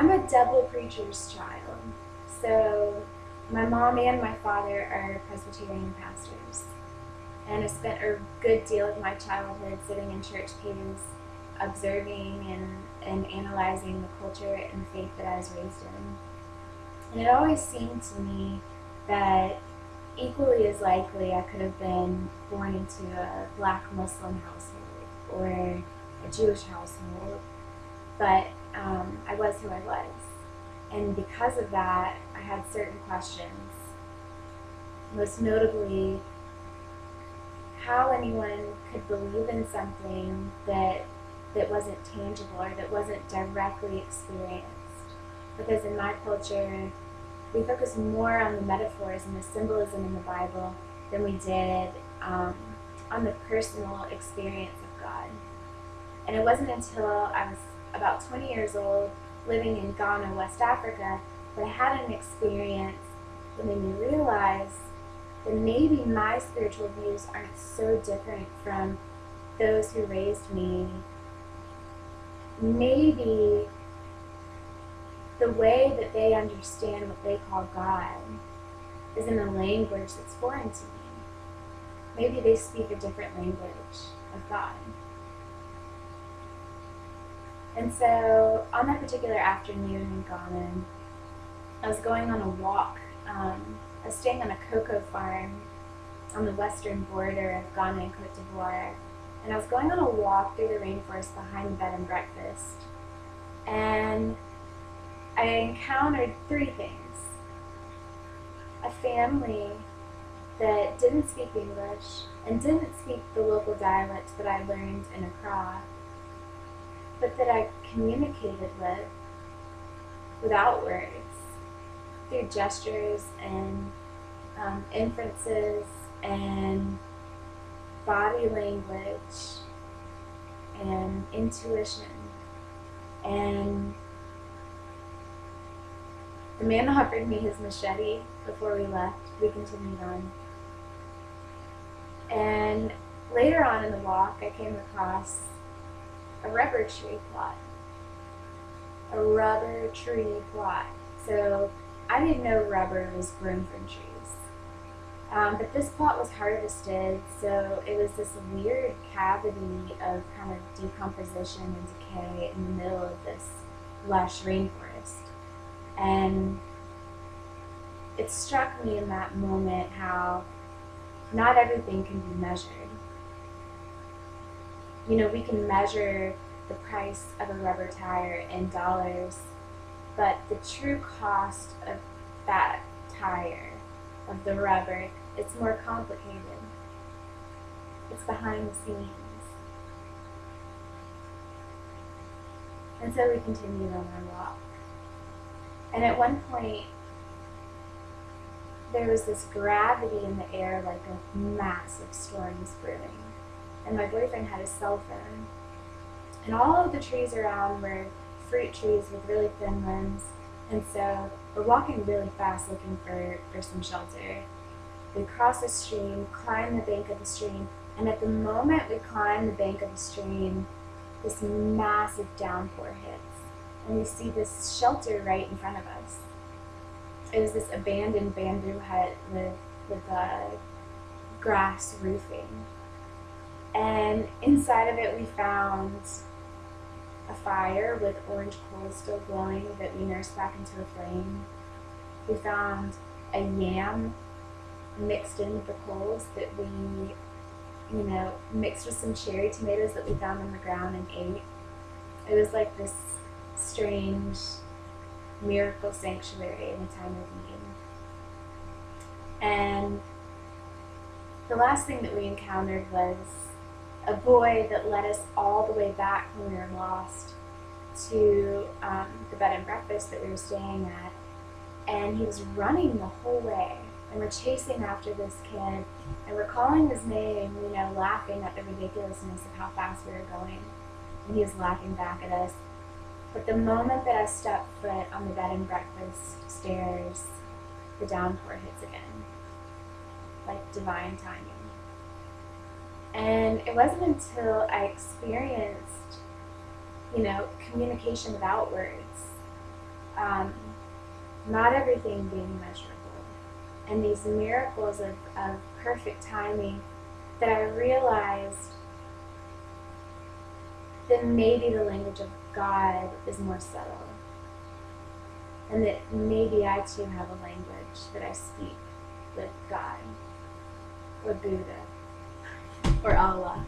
I'm a double preacher's child. So my mom and my father are Presbyterian pastors. And I spent a good deal of my childhood sitting in church pews, observing and analyzing the culture and faith that I was raised in. And it always seemed to me that equally as likely I could have been born into a black Muslim household or a Jewish household, but I was who I was. And because of that, I had certain questions. Most notably, how anyone could believe in something that wasn't tangible or that wasn't directly experienced. Because in my culture, we focus more on the metaphors and the symbolism in the Bible than we did on the personal experience of God. And it wasn't until I was about 20 years old, living in Ghana, West Africa, that I had an experience that made me realize that maybe my spiritual views aren't so different from those who raised me. Maybe the way that they understand what they call God is in a language that's foreign to me. Maybe they speak a different language of God. And so on that particular afternoon in Ghana, I was going on a walk. I was staying on a cocoa farm on the western border of Ghana and Cote d'Ivoire. And I was going on a walk through the rainforest behind the bed and breakfast. And I encountered three things. A family that didn't speak English and didn't speak the local dialect that I learned in Accra, but that I communicated with without words, through gestures and inferences and body language and intuition. And the man offered me his machete before we left. We continued on. And later on in the walk, I came across a rubber tree plot. A rubber tree plot. So I didn't know rubber was grown from trees. But this plot was harvested, so it was this weird cavity of kind of decomposition and decay in the middle of this lush rainforest. And it struck me in that moment how not everything can be measured. You know, we can measure the price of a rubber tire in dollars, but the true cost of that tire, of the rubber, it's more complicated. It's behind the scenes. And so we continued on our walk. And at one point, there was this gravity in the air, like a massive storm was brewing. And my boyfriend had a cell phone. And all of the trees around were fruit trees with really thin limbs. And so we're walking really fast looking for some shelter. We cross a stream, climb the bank of the stream, and at the moment we climb the bank of the stream, this massive downpour hits. And we see this shelter right in front of us. It was this abandoned bamboo hut with grass roofing. And inside of it we found a fire with orange coals still glowing that we nursed back into a flame. We found a yam mixed in with the coals that we, mixed with some cherry tomatoes that we found on the ground and ate. It was like this strange miracle sanctuary in a time of need. And the last thing that we encountered was a boy that led us all the way back when we were lost to the bed and breakfast that we were staying at. And he was running the whole way. And we're chasing after this kid. And we're calling his name, laughing at the ridiculousness of how fast we were going. And he was laughing back at us. But the moment that I stepped foot on the bed and breakfast stairs, the downpour hits again. Like divine timing. And it wasn't until I experienced, communication without words, not everything being measurable. And these miracles of perfect timing that I realized that maybe the language of God is more subtle. And that maybe I too have a language that I speak with God, or Buddha, or Allah.